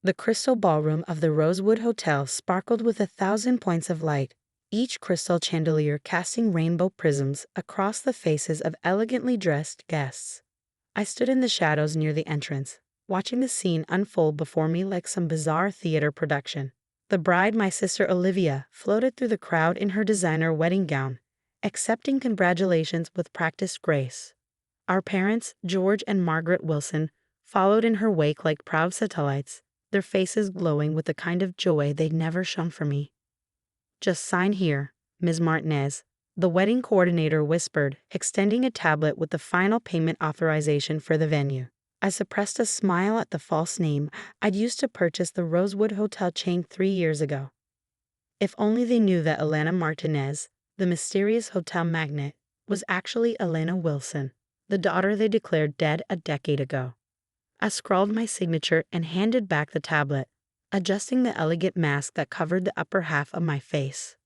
The crystal ballroom of the Rosewood Hotel sparkled with 1,000 points of light, each crystal chandelier casting rainbow prisms across the faces of elegantly dressed guests. I stood in the shadows near the entrance, watching the scene unfold before me like some bizarre theater production. The bride, my sister Olivia, floated through the crowd in her designer wedding gown, accepting congratulations with practiced grace. Our parents, George and Margaret Wilson, followed in her wake like proud satellites, their faces glowing with the kind of joy they'd never shown for me. "Just sign here, Ms. Martinez," the wedding coordinator whispered, extending a tablet with the final payment authorization for the venue. I suppressed a smile at the false name I'd used to purchase the Rosewood Hotel chain 3 years ago. If only they knew that Elena Martinez, the mysterious hotel magnate, was actually Elena Wilson, the daughter they declared dead a decade ago. I scrawled my signature and handed back the tablet, adjusting the elegant mask that covered the upper half of my face.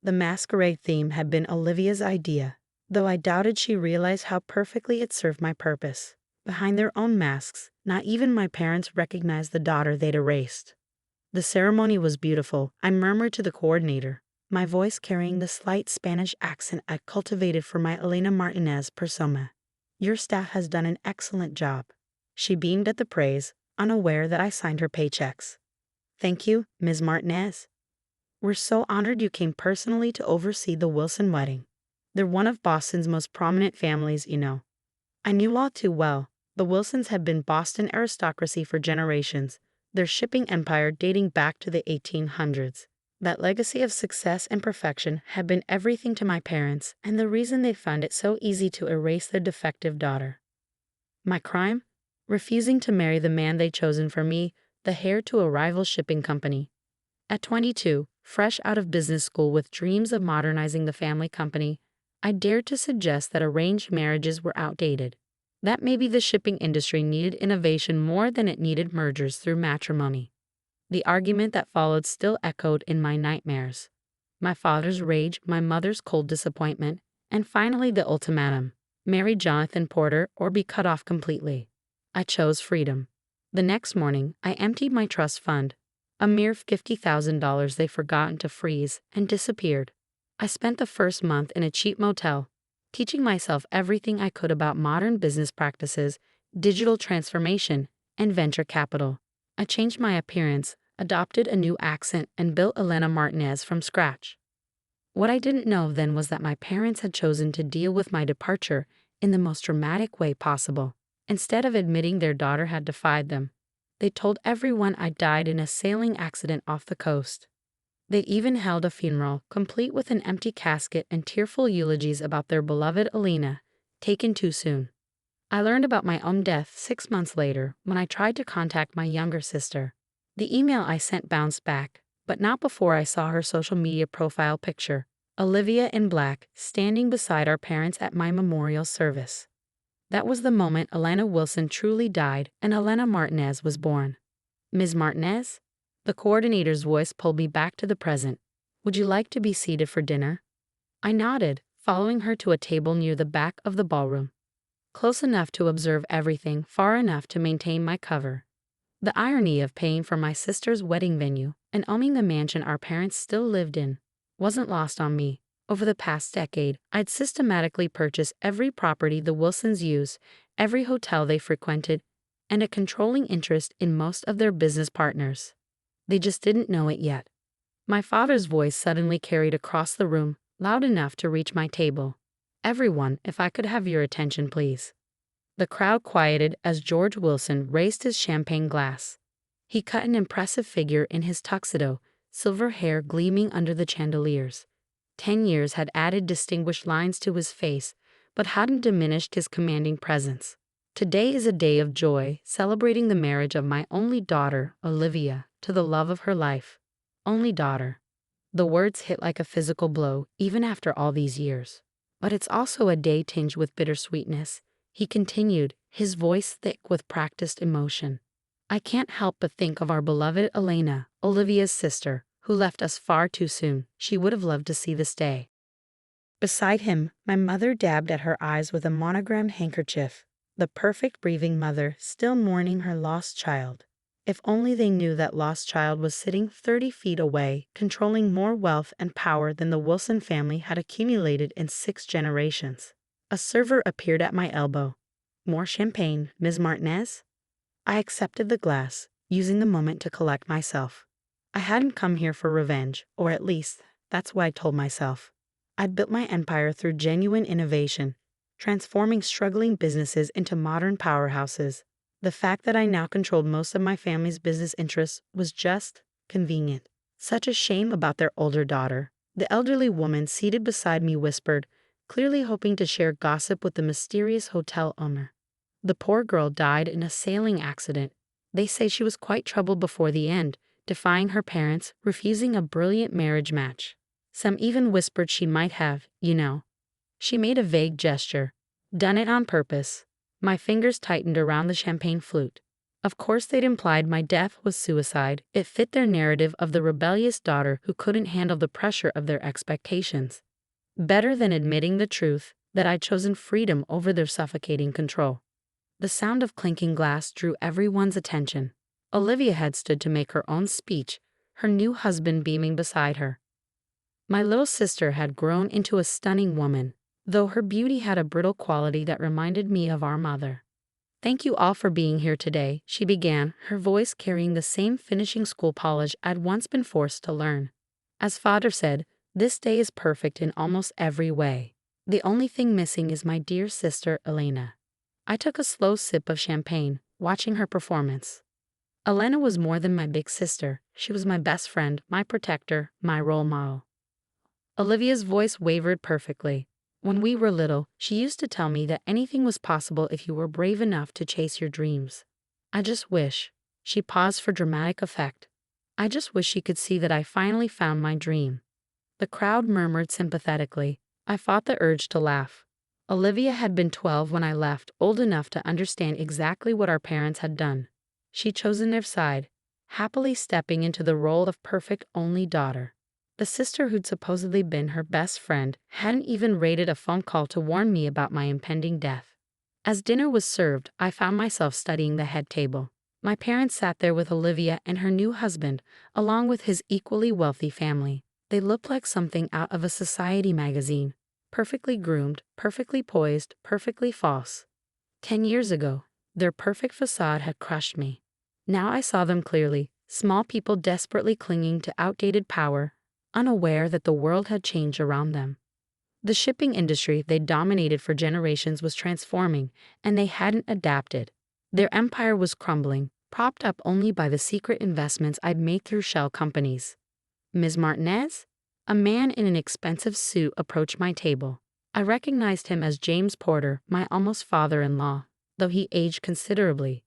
The masquerade theme had been Olivia's idea, though I doubted she realized how perfectly it served my purpose. Behind their own masks, not even my parents recognized the daughter they'd erased. The ceremony was beautiful, I murmured to the coordinator, my voice carrying the slight Spanish accent I cultivated for my Elena Martinez persona. "Your staff has done an excellent job." She beamed at the praise, unaware that I signed her paychecks. "Thank you, Ms. Martinez. We're so honored you came personally to oversee the Wilson wedding. They're one of Boston's most prominent families, you know." I knew all too well. The Wilsons had been Boston aristocracy for generations, their shipping empire dating back to the 1800s. That legacy of success and perfection had been everything to my parents, and the reason they found it so easy to erase their defective daughter. My crime? Refusing to marry the man they'd chosen for me, the heir to a rival shipping company. At 22, fresh out of business school with dreams of modernizing the family company, I dared to suggest that arranged marriages were outdated, that maybe the shipping industry needed innovation more than it needed mergers through matrimony. The argument that followed still echoed in my nightmares. My father's rage, my mother's cold disappointment, and finally the ultimatum: marry Jonathan Porter or be cut off completely. I chose freedom. The next morning, I emptied my trust fund, a mere $50,000 they'd forgotten to freeze, and disappeared. I spent the first month in a cheap motel, teaching myself everything I could about modern business practices, digital transformation, and venture capital. I changed my appearance, adopted a new accent, and built Elena Martinez from scratch. What I didn't know then was that my parents had chosen to deal with my departure in the most dramatic way possible. Instead of admitting their daughter had defied them, they told everyone I died in a sailing accident off the coast. They even held a funeral, complete with an empty casket and tearful eulogies about their beloved Elena, taken too soon. I learned about my own death 6 months later when I tried to contact my younger sister. The email I sent bounced back, but not before I saw her social media profile picture, Olivia in black, standing beside our parents at my memorial service. That was the moment Elena Wilson truly died and Elena Martinez was born. "Ms. Martinez?" The coordinator's voice pulled me back to the present. "Would you like to be seated for dinner?" I nodded, following her to a table near the back of the ballroom. Close enough to observe everything, far enough to maintain my cover. The irony of paying for my sister's wedding venue and owning the mansion our parents still lived in wasn't lost on me. Over the past decade, I'd systematically purchased every property the Wilsons used, every hotel they frequented, and a controlling interest in most of their business partners. They just didn't know it yet. My father's voice suddenly carried across the room, loud enough to reach my table. "Everyone, if I could have your attention, please." The crowd quieted as George Wilson raised his champagne glass. He cut an impressive figure in his tuxedo, silver hair gleaming under the chandeliers. 10 years had added distinguished lines to his face, but hadn't diminished his commanding presence. "Today is a day of joy, celebrating the marriage of my only daughter, Olivia, to the love of her life." Only daughter. The words hit like a physical blow, even after all these years. "But it's also a day tinged with bittersweetness," he continued, his voice thick with practiced emotion. "I can't help but think of our beloved Elena, Olivia's sister, who left us far too soon. She would have loved to see this day." Beside him, my mother dabbed at her eyes with a monogrammed handkerchief, the perfect breathing mother still mourning her lost child. If only they knew that lost child was sitting 30 feet away, controlling more wealth and power than the Wilson family had accumulated in 6 generations. A server appeared at my elbow. "More champagne, Ms. Martinez?" I accepted the glass, using the moment to collect myself. I hadn't come here for revenge, or at least, that's what I told myself. I'd built my empire through genuine innovation, transforming struggling businesses into modern powerhouses. The fact that I now controlled most of my family's business interests was just convenient. Such a shame about their older daughter. The elderly woman seated beside me whispered, clearly hoping to share gossip with the mysterious hotel owner. "The poor girl died in a sailing accident. They say she was quite troubled before the end, defying her parents, refusing a brilliant marriage match. Some even whispered she might have, you know." She made a vague gesture. "Done it on purpose." My fingers tightened around the champagne flute. Of course they'd implied my death was suicide. It fit their narrative of the rebellious daughter who couldn't handle the pressure of their expectations. Better than admitting the truth, that I'd chosen freedom over their suffocating control. The sound of clinking glass drew everyone's attention. Olivia had stood to make her own speech, her new husband beaming beside her. My little sister had grown into a stunning woman, though her beauty had a brittle quality that reminded me of our mother. "Thank you all for being here today," she began, her voice carrying the same finishing school polish I'd once been forced to learn. "As Father said, this day is perfect in almost every way. The only thing missing is my dear sister, Elena." I took a slow sip of champagne, watching her performance. Elena was more than my big sister. She was my best friend, my protector, my role model. Olivia's voice wavered perfectly. "When we were little, she used to tell me that anything was possible if you were brave enough to chase your dreams. I just wish," she paused for dramatic effect, "I just wish she could see that I finally found my dream." The crowd murmured sympathetically. I fought the urge to laugh. Olivia had been 12 when I left, old enough to understand exactly what our parents had done. She'd chosen their side, happily stepping into the role of perfect only daughter. The sister who'd supposedly been her best friend hadn't even raided a phone call to warn me about my impending death. As dinner was served, I found myself studying the head table. My parents sat there with Olivia and her new husband, along with his equally wealthy family. They looked like something out of a society magazine. Perfectly groomed, perfectly poised, perfectly false. 10 years ago, their perfect facade had crushed me. Now I saw them clearly, small people desperately clinging to outdated power, unaware that the world had changed around them. The shipping industry they dominated for generations was transforming, and they hadn't adapted. Their empire was crumbling, propped up only by the secret investments I'd made through shell companies. "Ms. Martinez?" A man in an expensive suit approached my table. I recognized him as James Porter, my almost father-in-law, though he aged considerably.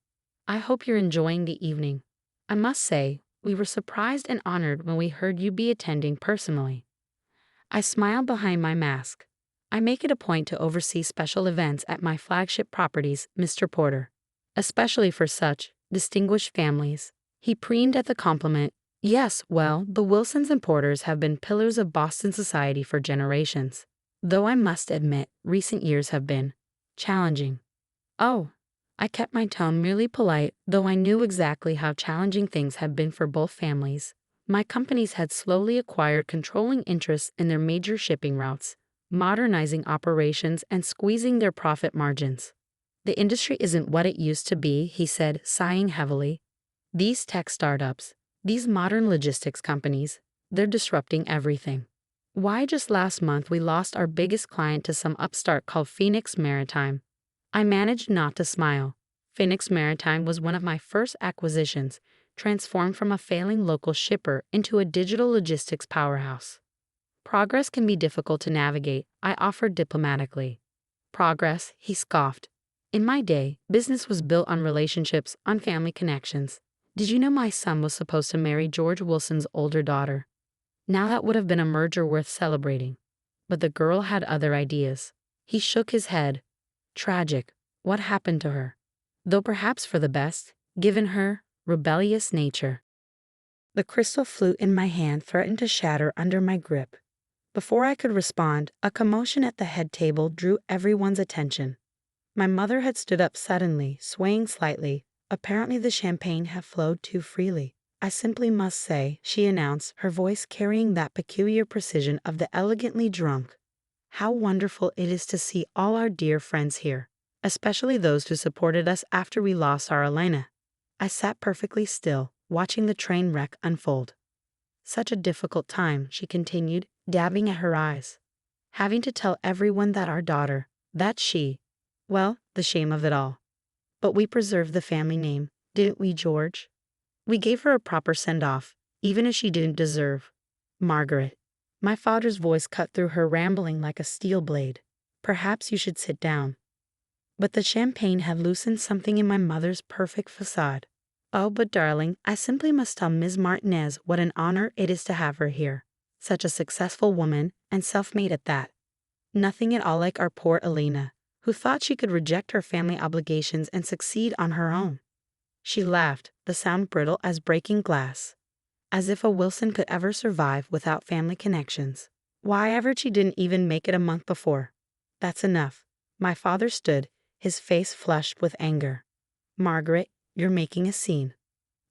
"I hope you're enjoying the evening. I must say, we were surprised and honored when we heard you'd be attending personally." I smiled behind my mask. "I make it a point to oversee special events at my flagship properties, Mr. Porter. Especially for such distinguished families." He preened at the compliment. "Yes, well, the Wilsons and Porters have been pillars of Boston society for generations. Though I must admit, recent years have been challenging." "Oh." I kept my tone merely polite, though I knew exactly how challenging things had been for both families. My companies had slowly acquired controlling interests in their major shipping routes, modernizing operations and squeezing their profit margins. "The industry isn't what it used to be," he said, sighing heavily. "These tech startups, these modern logistics companies, they're disrupting everything. Why, just last month we lost our biggest client to some upstart called Phoenix Maritime." I managed not to smile. Phoenix Maritime was one of my first acquisitions, transformed from a failing local shipper into a digital logistics powerhouse. "Progress can be difficult to navigate," I offered diplomatically. "Progress," he scoffed. "In my day, business was built on relationships, on family connections. Did you know my son was supposed to marry George Wilson's older daughter? Now that would have been a merger worth celebrating. But the girl had other ideas." He shook his head. "Tragic. What happened to her? Though perhaps for the best, given her rebellious nature." The crystal flute in my hand threatened to shatter under my grip. Before I could respond, a commotion at the head table drew everyone's attention. My mother had stood up suddenly, swaying slightly, Apparently the champagne had flowed too freely. I simply must say, she announced, her voice carrying that peculiar precision of the elegantly drunk. How wonderful it is to see all our dear friends here, especially those who supported us after we lost our Elena. I sat perfectly still, watching the train wreck unfold. Such a difficult time, she continued, dabbing at her eyes. Having to tell everyone that our daughter, that she, well, the shame of it all. But we preserved the family name, didn't we, George? We gave her a proper send-off, even if she didn't deserve. Margaret. My father's voice cut through her rambling like a steel blade. Perhaps you should sit down. But the champagne had loosened something in my mother's perfect facade. Oh, but darling, I simply must tell Ms. Martinez what an honor it is to have her here. Such a successful woman, and self-made at that. Nothing at all like our poor Elena, who thought she could reject her family obligations and succeed on her own. She laughed, the sound brittle as breaking glass. As if a Wilson could ever survive without family connections. Why ever she didn't even make it a month before. That's enough. My father stood, his face flushed with anger. Margaret, you're making a scene.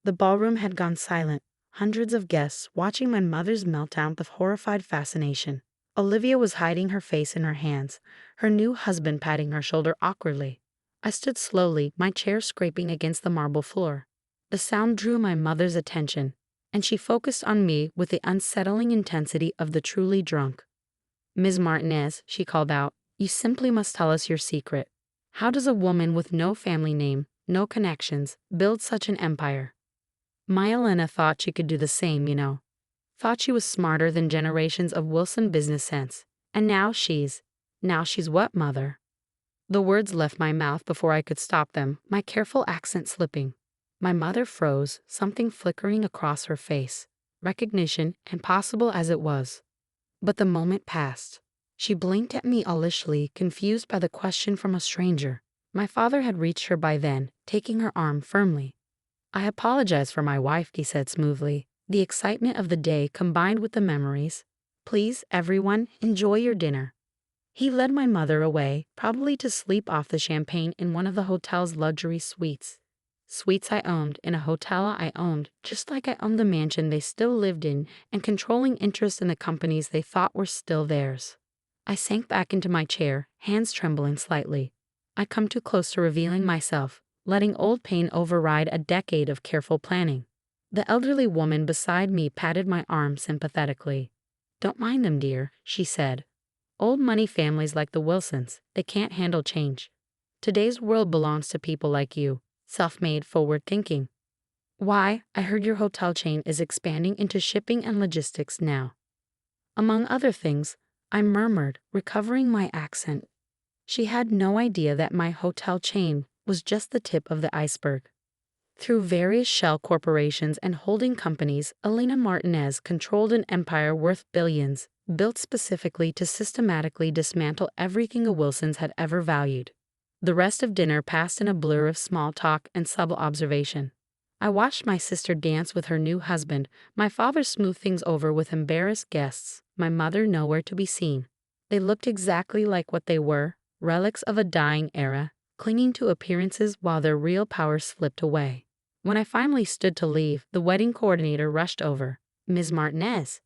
The ballroom had gone silent, hundreds of guests watching my mother's meltdown with horrified fascination. Olivia was hiding her face in her hands, her new husband patting her shoulder awkwardly. I stood slowly, my chair scraping against the marble floor. The sound drew my mother's attention, and she focused on me with the unsettling intensity of the truly drunk. Ms. Martinez, she called out, you simply must tell us your secret. How does a woman with no family name, no connections, build such an empire? My Elena thought she could do the same, you know. Thought she was smarter than generations of Wilson business sense. And now she's what, mother? The words left my mouth before I could stop them, my careful accent slipping. My mother froze, something flickering across her face. Recognition, impossible as it was. But the moment passed. She blinked at me owlishly, confused by the question from a stranger. My father had reached her by then, taking her arm firmly. I apologize for my wife, he said smoothly. The excitement of the day combined with the memories. Please, everyone, enjoy your dinner. He led my mother away, probably to sleep off the champagne in one of the hotel's luxury suites. Suites I owned in a hotel I owned, just like I owned the mansion they still lived in and controlling interest in the companies they thought were still theirs. I sank back into my chair, hands trembling slightly. I come too close to revealing myself, letting old pain override a decade of careful planning. The elderly woman beside me patted my arm sympathetically. Don't mind them, dear, she said. Old money families like the Wilsons, they can't handle change. Today's world belongs to people like you, self-made, forward-thinking. Why, I heard your hotel chain is expanding into shipping and logistics now. Among other things, I murmured, recovering my accent. She had no idea that my hotel chain was just the tip of the iceberg. Through various shell corporations and holding companies, Elena Martinez controlled an empire worth billions, built specifically to systematically dismantle everything the Wilsons had ever valued. The rest of dinner passed in a blur of small talk and subtle observation. I watched my sister dance with her new husband, my father smooth things over with embarrassed guests, my mother nowhere to be seen. They looked exactly like what they were, relics of a dying era, clinging to appearances while their real power slipped away. When I finally stood to leave, the wedding coordinator rushed over. Ms. Martinez,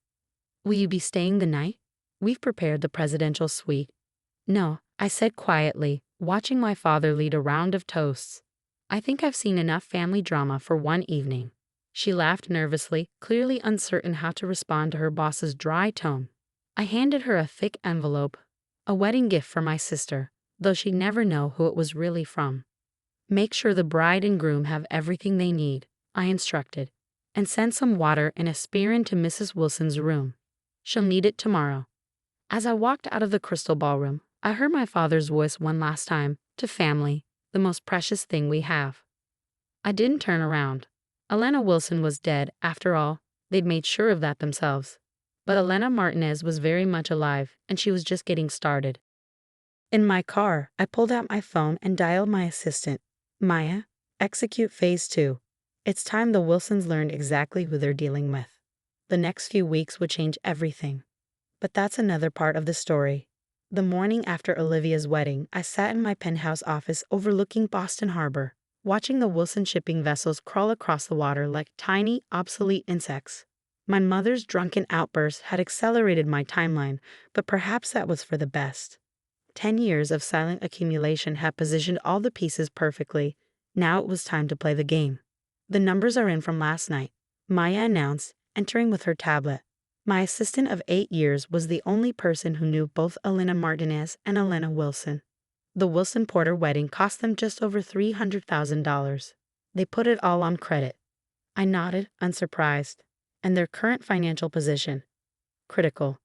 will you be staying the night? We've prepared the presidential suite. No, I said quietly, watching my father lead a round of toasts. I think I've seen enough family drama for one evening. She laughed nervously, clearly uncertain how to respond to her boss's dry tone. I handed her a thick envelope, a wedding gift for my sister, though she'd never know who it was really from. Make sure the bride and groom have everything they need, I instructed, and send some water and a spear into Mrs. Wilson's room. She'll need it tomorrow. As I walked out of the crystal ballroom, I heard my father's voice one last time, to family, the most precious thing we have. I didn't turn around. Elena Wilson was dead, after all, they'd made sure of that themselves. But Elena Martinez was very much alive, and she was just getting started. In my car, I pulled out my phone and dialed my assistant. Maya, execute phase 2. It's time the Wilsons learned exactly who they're dealing with. The next few weeks would change everything. But that's another part of the story. The morning after Olivia's wedding, I sat in my penthouse office overlooking Boston Harbor. watching the Wilson shipping vessels crawl across the water like tiny, obsolete insects. My mother's drunken outburst had accelerated my timeline, but perhaps that was for the best. 10 years of silent accumulation had positioned all the pieces perfectly. Now it was time to play the game. The numbers are in from last night, Maya announced, entering with her tablet. My assistant of 8 years was the only person who knew both Elena Martinez and Elena Wilson. The Wilson Porter wedding cost them just over $300,000. They put it all on credit. I nodded, unsurprised. And their current financial position? Critical.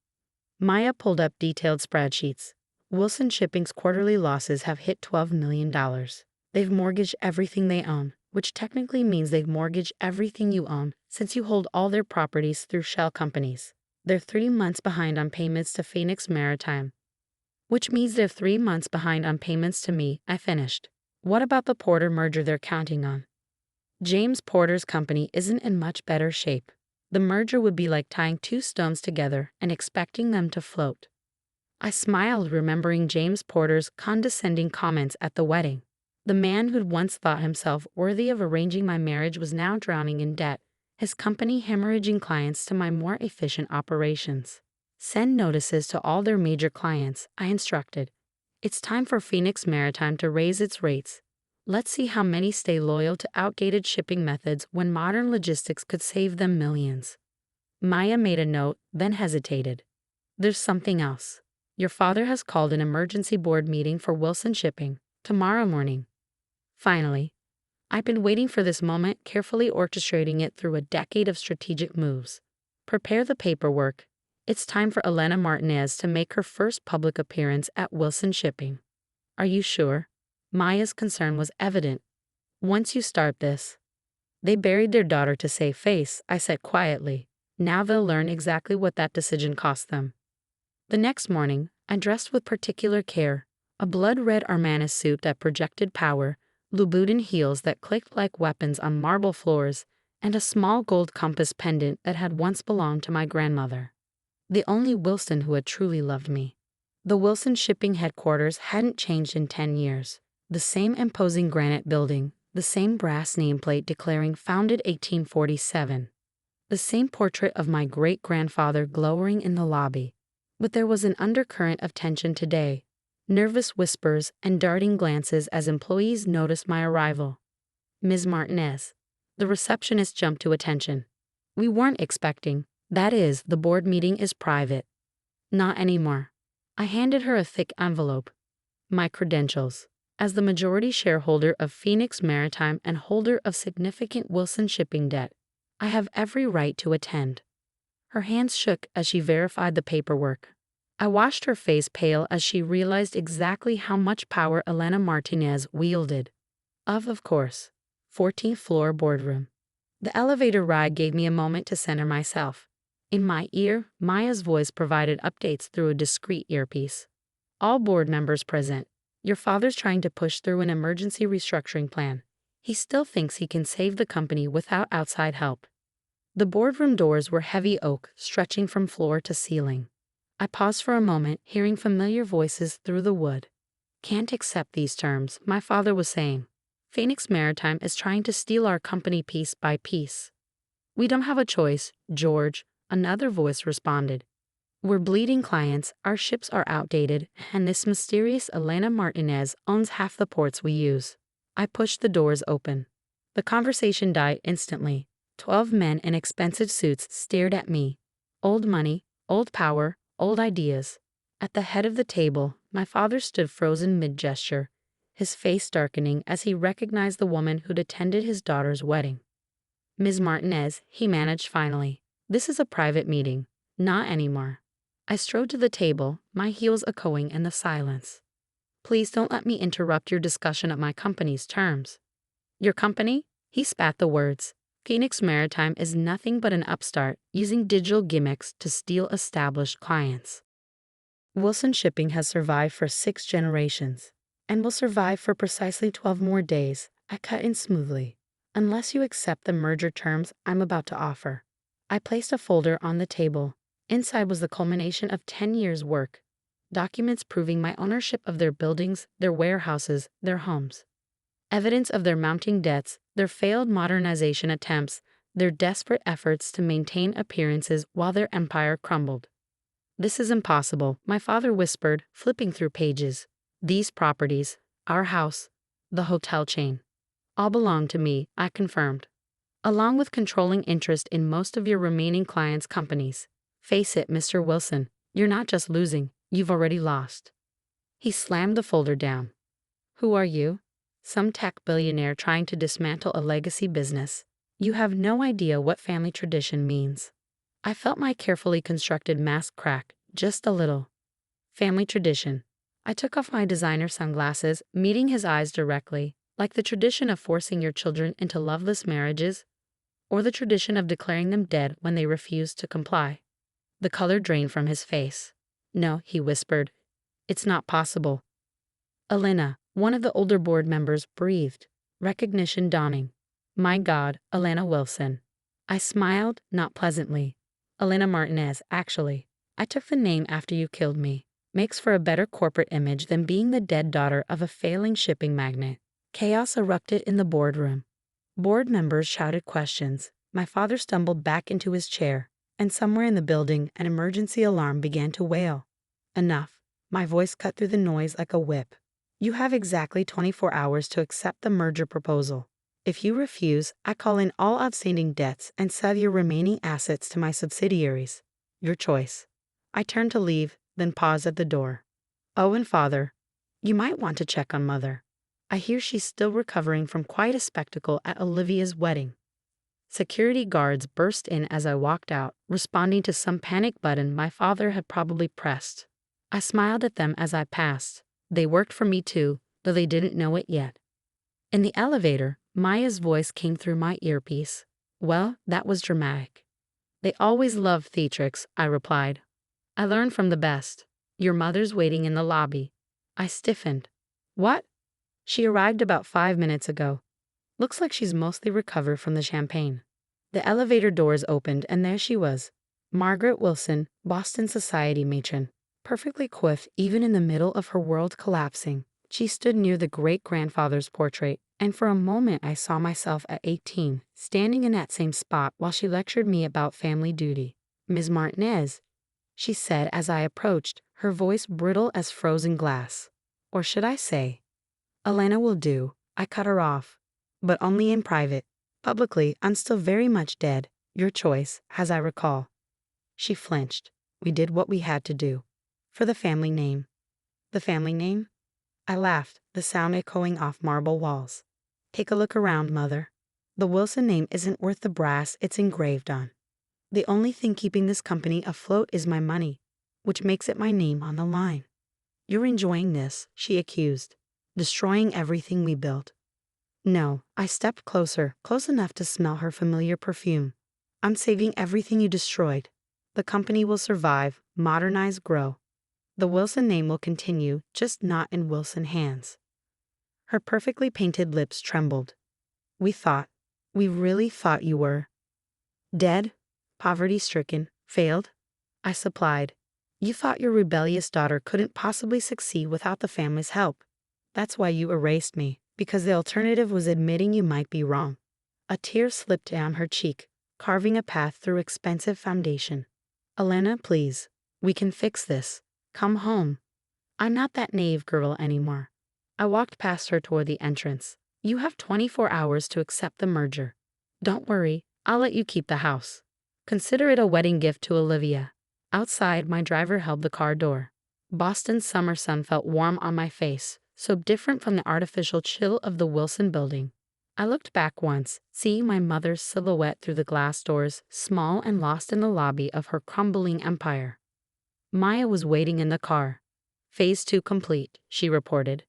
Maya pulled up detailed spreadsheets. Wilson Shipping's quarterly losses have hit $12 million. They've mortgaged everything they own, which technically means they've mortgaged everything you own since you hold all their properties through shell companies. They're 3 months behind on payments to Phoenix Maritime, which means they're 3 months behind on payments to me. I finished. What about the Porter merger they're counting on? James Porter's company isn't in much better shape. The merger would be like tying 2 stones together and expecting them to float. I smiled, remembering James Porter's condescending comments at the wedding. The man who'd once thought himself worthy of arranging my marriage was now drowning in debt, his company hemorrhaging clients to my more efficient operations. Send notices to all their major clients, I instructed. It's time for Phoenix Maritime to raise its rates. Let's see how many stay loyal to outdated shipping methods when modern logistics could save them millions. Maya made a note, then hesitated. There's something else. Your father has called an emergency board meeting for Wilson Shipping tomorrow morning. Finally, I've been waiting for this moment, carefully orchestrating it through a decade of strategic moves. Prepare the paperwork. It's time for Elena Martinez to make her first public appearance at Wilson Shipping. Are you sure? Maya's concern was evident. Once you start this. They buried their daughter to save face, I said quietly. Now they'll learn exactly what that decision cost them. The next morning, I dressed with particular care, a blood-red Armanis suit that projected power, Louboutin heels that clicked like weapons on marble floors, and a small gold compass pendant that had once belonged to my grandmother. The only Wilson who had truly loved me. The Wilson Shipping headquarters hadn't changed in 10 years. The same imposing granite building, the same brass nameplate declaring founded 1847. The same portrait of my great-grandfather glowering in the lobby. But there was an undercurrent of tension today, nervous whispers and darting glances as employees noticed my arrival. Ms. Martinez. The receptionist jumped to attention. We weren't expecting. That is, the board meeting is private. Not anymore. I handed her a thick envelope. My credentials. As the majority shareholder of Phoenix Maritime and holder of significant Wilson Shipping debt, I have every right to attend. Her hands shook as she verified the paperwork. I watched her face pale as she realized exactly how much power Elena Martinez wielded. Of course. 14th floor boardroom. The elevator ride gave me a moment to center myself. In my ear, Maya's voice provided updates through a discreet earpiece. All board members present. Your father's trying to push through an emergency restructuring plan. He still thinks he can save the company without outside help. The boardroom doors were heavy oak, stretching from floor to ceiling. I paused for a moment, hearing familiar voices through the wood. Can't accept these terms, my father was saying. Phoenix Maritime is trying to steal our company piece by piece. We don't have a choice, George, another voice responded. We're bleeding clients, our ships are outdated, and this mysterious Elena Martinez owns half the ports we use. I pushed the doors open. The conversation died instantly. 12 men in expensive suits stared at me. Old money, old power, old ideas. At the head of the table, my father stood frozen mid-gesture, his face darkening as he recognized the woman who'd attended his daughter's wedding. Ms. Martinez, he managed finally. This is a private meeting. Not anymore. I strode to the table, my heels echoing in the silence. Please don't let me interrupt your discussion of my company's terms. Your company? He spat the words. Phoenix Maritime is nothing but an upstart using digital gimmicks to steal established clients. Wilson Shipping has survived for 6 generations, and will survive for precisely 12 more days, I cut in smoothly, unless you accept the merger terms I'm about to offer. I placed a folder on the table. Inside was the culmination of 10 years' work, documents proving my ownership of their buildings, their warehouses, their homes. Evidence of their mounting debts, their failed modernization attempts, their desperate efforts to maintain appearances while their empire crumbled. "This is impossible," my father whispered, flipping through pages. "These properties, our house, the hotel chain, all belong to me," I confirmed, "along with controlling interest in most of your remaining clients' companies. Face it, Mr. Wilson, you're not just losing, you've already lost." He slammed the folder down. "Who are you? Some tech billionaire trying to dismantle a legacy business. You have no idea what family tradition means." I felt my carefully constructed mask crack, just a little. Family tradition. I took off my designer sunglasses, meeting his eyes directly, like the tradition of forcing your children into loveless marriages, or the tradition of declaring them dead when they refused to comply. The color drained from his face. "No," he whispered. "It's not possible." Elena, one of the older board members, breathed, recognition dawning. "My God, Elena Wilson." I smiled, not pleasantly. "Elena Martinez, actually. I took the name after you killed me. Makes for a better corporate image than being the dead daughter of a failing shipping magnate." Chaos erupted in the boardroom. Board members shouted questions. My father stumbled back into his chair, and somewhere in the building an emergency alarm began to wail. "Enough." My voice cut through the noise like a whip. "You have exactly 24 hours to accept the merger proposal. If you refuse, I call in all outstanding debts and sell your remaining assets to my subsidiaries. Your choice." I turned to leave, then paused at the door. "Oh, and father, you might want to check on mother. I hear she's still recovering from quite a spectacle at Olivia's wedding." Security guards burst in as I walked out, responding to some panic button my father had probably pressed. I smiled at them as I passed. They worked for me too, though they didn't know it yet. In the elevator, Maya's voice came through my earpiece. "Well, that was dramatic." "They always love theatrics," I replied. "I learned from the best. Your mother's waiting in the lobby." I stiffened. "What?" "She arrived about 5 minutes ago. Looks like she's mostly recovered from the champagne." The elevator doors opened and there she was. Margaret Wilson, Boston society matron. Perfectly coiffed even in the middle of her world collapsing. She stood near the great-grandfather's portrait, and for a moment I saw myself at 18, standing in that same spot while she lectured me about family duty. "Ms. Martinez," she said as I approached, her voice brittle as frozen glass. Or should I say, "Elena will do." I cut her off. "But only in private. Publicly, I'm still very much dead. Your choice, as I recall." She flinched. "We did what we had to do. For the family name." "The family name?" I laughed, the sound echoing off marble walls. "Take a look around, mother. The Wilson name isn't worth the brass it's engraved on. The only thing keeping this company afloat is my money, which makes it my name on the line. You're enjoying this," she accused, "destroying everything we built." "No," I stepped closer, close enough to smell her familiar perfume. "I'm saving everything you destroyed. The company will survive, modernize, grow. The Wilson name will continue, just not in Wilson hands." Her perfectly painted lips trembled. We really thought you were dead, poverty-stricken, failed," I supplied. "You thought your rebellious daughter couldn't possibly succeed without the family's help. That's why you erased me, because the alternative was admitting you might be wrong." A tear slipped down her cheek, carving a path through expensive foundation. "Elena, please. We can fix this. Come home." I'm not that naive girl anymore. I walked past her toward the entrance. "You have 24 hours to accept the merger. Don't worry, I'll let you keep the house. Consider it a wedding gift to Olivia." Outside, my driver held the car door. Boston's summer sun felt warm on my face, so different from the artificial chill of the Wilson building. I looked back once, seeing my mother's silhouette through the glass doors, small and lost in the lobby of her crumbling empire. Maya was waiting in the car. "Phase 2 complete," she reported.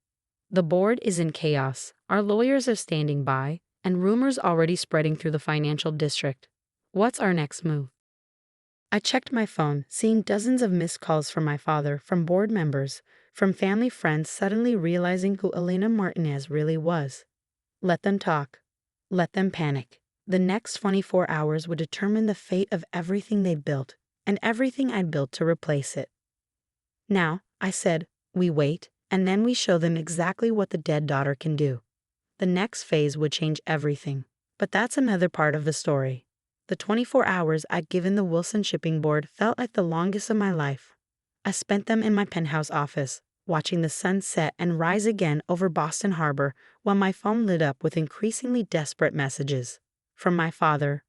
"The board is in chaos, our lawyers are standing by, and rumors already spreading through the financial district. What's our next move?" I checked my phone, seeing dozens of missed calls from my father, from board members, from family friends suddenly realizing who Elena Martinez really was. Let them talk. Let them panic. The next 24 hours would determine the fate of everything they built, and everything I built to replace it. "Now," I said, "we wait, and then we show them exactly what the dead daughter can do." The next phase would change everything. But that's another part of the story. The 24 hours I'd given the Wilson Shipping Board felt like the longest of my life. I spent them in my penthouse office, watching the sun set and rise again over Boston Harbor while my phone lit up with increasingly desperate messages. From my father,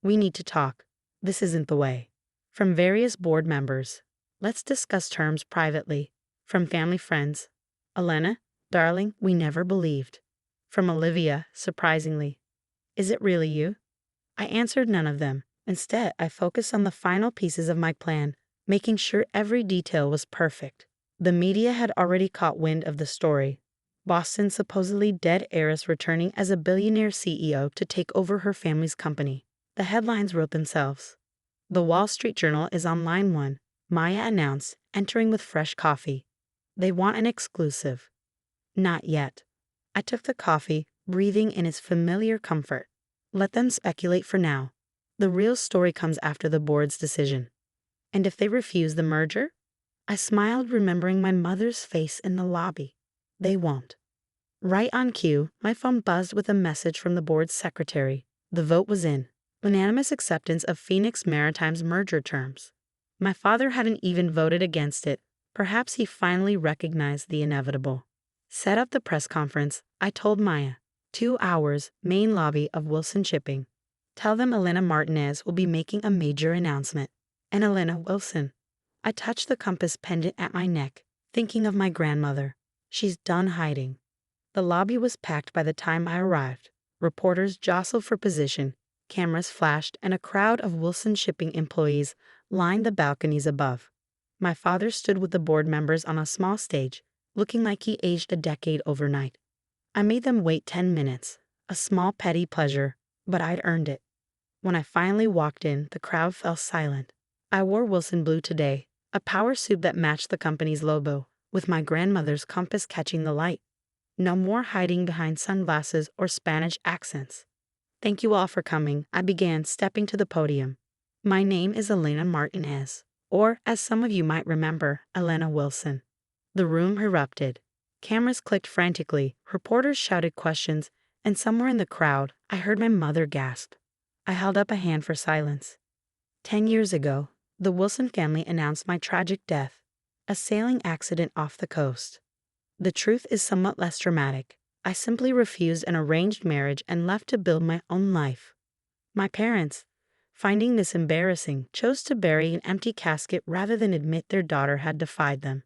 "We need to talk. This isn't the way." From various board members, "Let's discuss terms privately." From family friends, "Elena, darling, we never believed." From Olivia, surprisingly, "Is it really you?" I answered none of them. Instead, I focused on the final pieces of my plan, making sure every detail was perfect. The media had already caught wind of the story. Boston's supposedly dead heiress returning as a billionaire CEO to take over her family's company. The headlines wrote themselves. The Wall Street Journal is on line 1, Maya announced, entering with fresh coffee. They want an exclusive. Not yet. I took the coffee, breathing in its familiar comfort. Let them speculate for now. The real story comes after the board's decision. And if they refuse the merger? I smiled, remembering my mother's face in the lobby. They won't. Right on cue, my phone buzzed with a message from the board's secretary. The vote was in. Unanimous acceptance of Phoenix Maritime's merger terms. My father hadn't even voted against it. Perhaps he finally recognized the inevitable. Set up the press conference, I told Maya. 2 hours, main lobby of Wilson Shipping. Tell them Elena Martinez will be making a major announcement. And Elena Wilson. I touched the compass pendant at my neck, thinking of my grandmother. She's done hiding. The lobby was packed by the time I arrived. Reporters jostled for position, cameras flashed, and a crowd of Wilson Shipping employees lined the balconies above. My father stood with the board members on a small stage, looking like he aged a decade overnight. I made them wait 10 minutes, a small petty pleasure, but I'd earned it. When I finally walked in, the crowd fell silent. I wore Wilson blue today, a power suit that matched the company's logo, with my grandmother's compass catching the light. No more hiding behind sunglasses or Spanish accents. "Thank you all for coming," I began, stepping to the podium. "My name is Elena Martinez, or, as some of you might remember, Elena Wilson." The room erupted. Cameras clicked frantically, reporters shouted questions, and somewhere in the crowd, I heard my mother gasp. I held up a hand for silence. 10 years ago, the Wilson family announced my tragic death, a sailing accident off the coast. The truth is somewhat less dramatic. I simply refused an arranged marriage and left to build my own life. My parents, finding this embarrassing, chose to bury an empty casket rather than admit their daughter had defied them.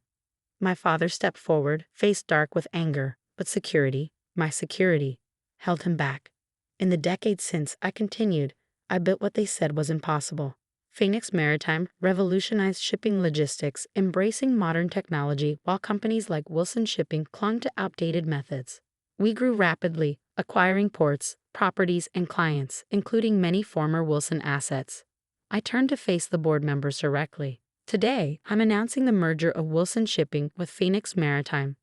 My father stepped forward, face dark with anger, but security, my security, held him back. In the decades since, I continued. I built what they said was impossible. Phoenix Maritime revolutionized shipping logistics, embracing modern technology while companies like Wilson Shipping clung to outdated methods. We grew rapidly, acquiring ports, properties, and clients, including many former Wilson assets. I turned to face the board members directly. Today, I'm announcing the merger of Wilson Shipping with Phoenix Maritime.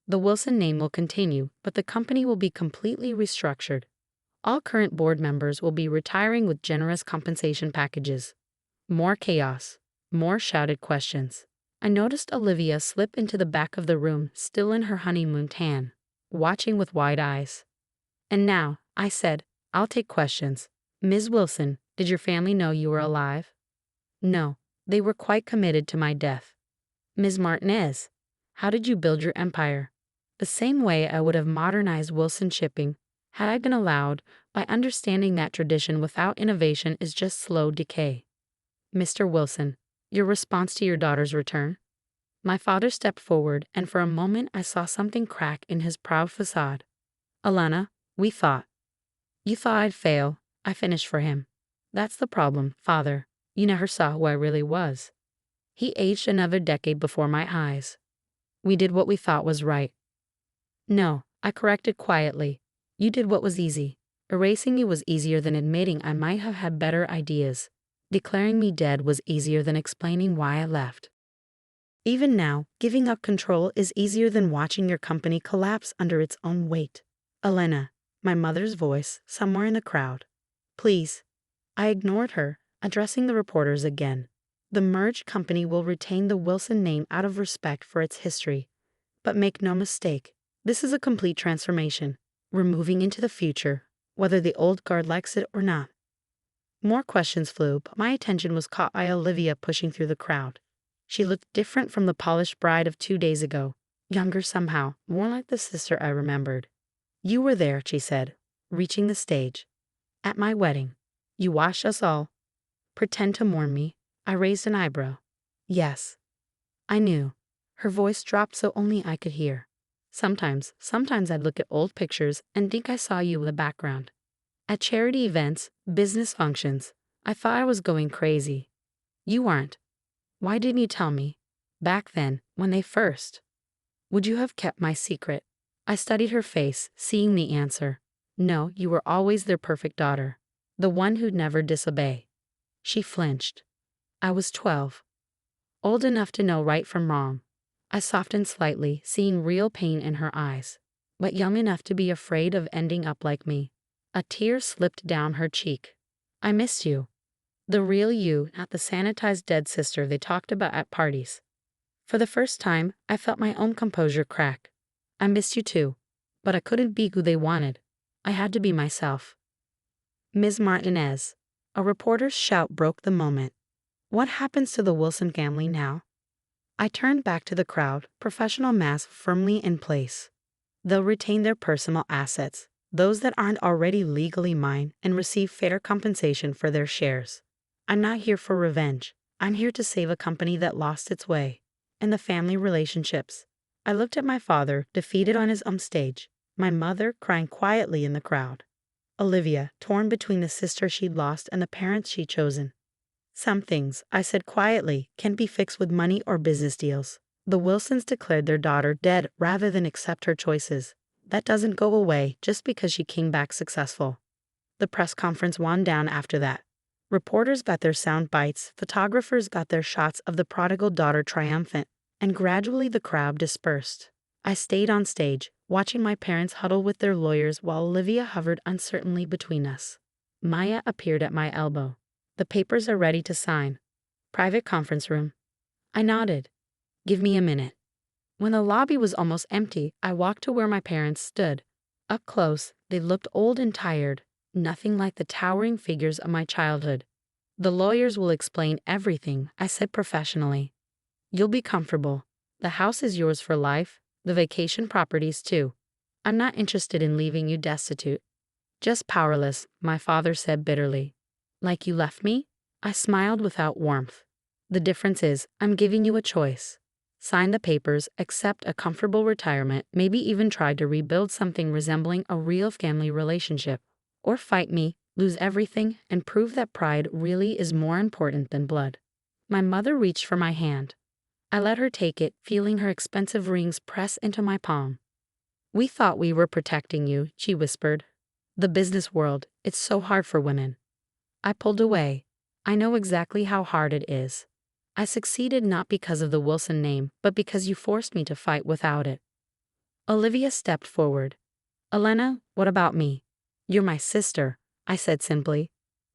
The Wilson name will continue, but the company will be completely restructured. All current board members will be retiring with generous compensation packages. More chaos, more shouted questions. I noticed Olivia slip into the back of the room, still in her honeymoon tan, watching with wide eyes. "And now," I said, "I'll take questions. Ms. Wilson, did your family know you were alive?" "No. They were quite committed to my death." "Ms. Martinez, how did you build your empire?" "The same way I would have modernized Wilson Shipping, had I been allowed, by understanding that tradition without innovation is just slow decay." "Mr. Wilson, your response to your daughter's return?" My father stepped forward, and for a moment I saw something crack in his proud facade. "Elena, we thought. You thought I'd fail." I finished for him. "That's the problem, father. You never saw who I really was." He aged another decade before my eyes. "We did what we thought was right." "No," I corrected quietly. "You did what was easy. Erasing you was easier than admitting I might have had better ideas. Declaring me dead was easier than explaining why I left. Even now, giving up control is easier than watching your company collapse under its own weight." "Elena," my mother's voice, somewhere in the crowd. "Please." I ignored her, addressing the reporters again. "The merged company will retain the Wilson name out of respect for its history. But make no mistake, this is a complete transformation. We're moving into the future, whether the old guard likes it or not. More questions flew, but my attention was caught by Olivia pushing through the crowd. She looked different from the polished bride of 2 days ago, younger somehow, more like the sister I remembered. You were there, she said, reaching the stage. At my wedding. You watched us all. Pretend to mourn me. I raised an eyebrow. Yes. I knew. Her voice dropped so only I could hear. Sometimes I'd look at old pictures and think I saw you in the background. At charity events, business functions, I thought I was going crazy. You aren't. Why didn't you tell me? Back then, when they first. Would you have kept my secret? I studied her face, seeing the answer. No, you were always their perfect daughter. The one who'd never disobey. She flinched. I was 12. Old enough to know right from wrong. I softened slightly, seeing real pain in her eyes. But young enough to be afraid of ending up like me. A tear slipped down her cheek. I missed you. The real you, not the sanitized dead sister they talked about at parties. For the first time, I felt my own composure crack. I missed you too. But I couldn't be who they wanted. I had to be myself. Ms. Martinez. A reporter's shout broke the moment. What happens to the Wilson family now? I turned back to the crowd, professional mask firmly in place. They'll retain their personal assets, those that aren't already legally mine, and receive fair compensation for their shares. I'm not here for revenge. I'm here to save a company that lost its way. And the family relationships. I looked at my father, defeated on his own stage, my mother crying quietly in the crowd. Olivia, torn between the sister she'd lost and the parents she'd chosen. Some things, I said quietly, can't be fixed with money or business deals. The Wilsons declared their daughter dead rather than accept her choices. That doesn't go away just because she came back successful. The press conference wound down after that. Reporters got their sound bites, photographers got their shots of the prodigal daughter triumphant, and gradually the crowd dispersed. I stayed on stage, watching my parents huddle with their lawyers while Olivia hovered uncertainly between us. Maya appeared at my elbow. The papers are ready to sign. Private conference room. I nodded. Give me a minute. When the lobby was almost empty, I walked to where my parents stood. Up close, they looked old and tired, nothing like the towering figures of my childhood. The lawyers will explain everything, I said professionally. You'll be comfortable. The house is yours for life, the vacation properties too. I'm not interested in leaving you destitute. Just powerless, my father said bitterly. Like you left me? I smiled without warmth. The difference is, I'm giving you a choice. Sign the papers, accept a comfortable retirement, maybe even try to rebuild something resembling a real family relationship. Or fight me, lose everything, and prove that pride really is more important than blood. My mother reached for my hand. I let her take it, feeling her expensive rings press into my palm. We thought we were protecting you, she whispered. The business world, it's so hard for women. I pulled away. I know exactly how hard it is. I succeeded not because of the Wilson name, but because you forced me to fight without it. Olivia stepped forward. Elena, what about me? You're my sister, I said simply.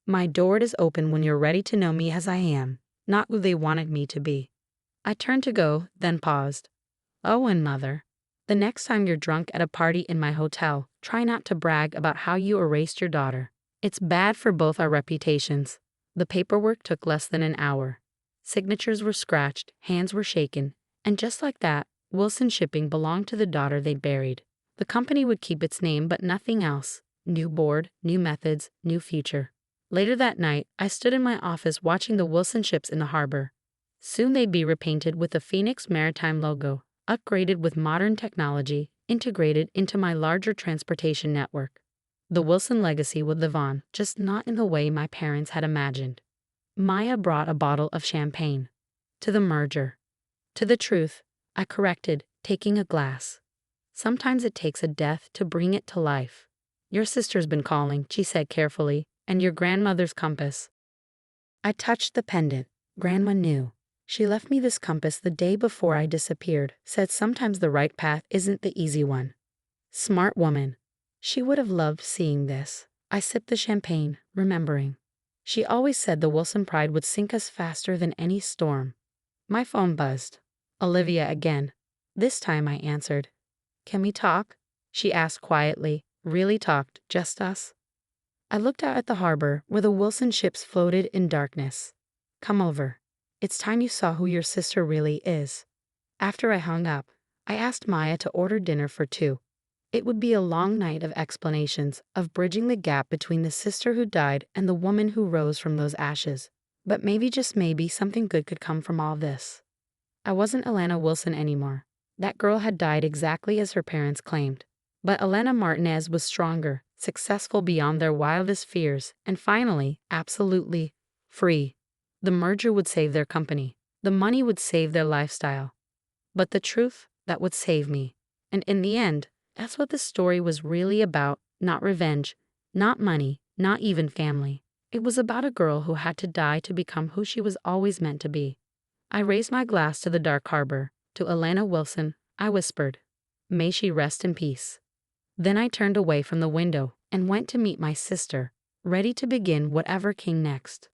My door is open when you're ready to know me as I am, not who they wanted me to be. I turned to go, then paused. Oh, and mother. The next time you're drunk at a party in my hotel, try not to brag about how you erased your daughter. It's bad for both our reputations. The paperwork took less than an hour. Signatures were scratched, hands were shaken, and just like that, Wilson Shipping belonged to the daughter they'd buried. The company would keep its name but nothing else. New board, new methods, new future. Later that night, I stood in my office watching the Wilson ships in the harbor. Soon they'd be repainted with the Phoenix Maritime logo, upgraded with modern technology, integrated into my larger transportation network. The Wilson legacy would live on, just not in the way my parents had imagined. Maya brought a bottle of champagne. To the merger. To the truth, I corrected, taking a glass. Sometimes it takes a death to bring it to life. Your sister's been calling, she said carefully, and your grandmother's compass. I touched the pendant. Grandma knew. She left me this compass the day before I disappeared, said sometimes the right path isn't the easy one. Smart woman. She would have loved seeing this. I sipped the champagne, remembering. She always said the Wilson pride would sink us faster than any storm. My phone buzzed. Olivia again. This time I answered. Can we talk? She asked quietly, Really talked, just us? I looked out at the harbor where the Wilson ships floated in darkness. Come over. It's time you saw who your sister really is. After I hung up, I asked Maya to order dinner for two. It would be a long night of explanations, of bridging the gap between the sister who died and the woman who rose from those ashes. But maybe, just maybe, something good could come from all this. I wasn't Elena Wilson anymore. That girl had died exactly as her parents claimed. But Elena Martinez was stronger, successful beyond their wildest fears, and finally, absolutely free. The merger would save their company. The money would save their lifestyle. But the truth, that would save me. And in the end, that's what the story was really about. Not revenge, not money, not even family. It was about a girl who had to die to become who she was always meant to be. I raised my glass to the dark harbor. To Elena Wilson, I whispered, "May she rest in peace." Then I turned away from the window and went to meet my sister, ready to begin whatever came next.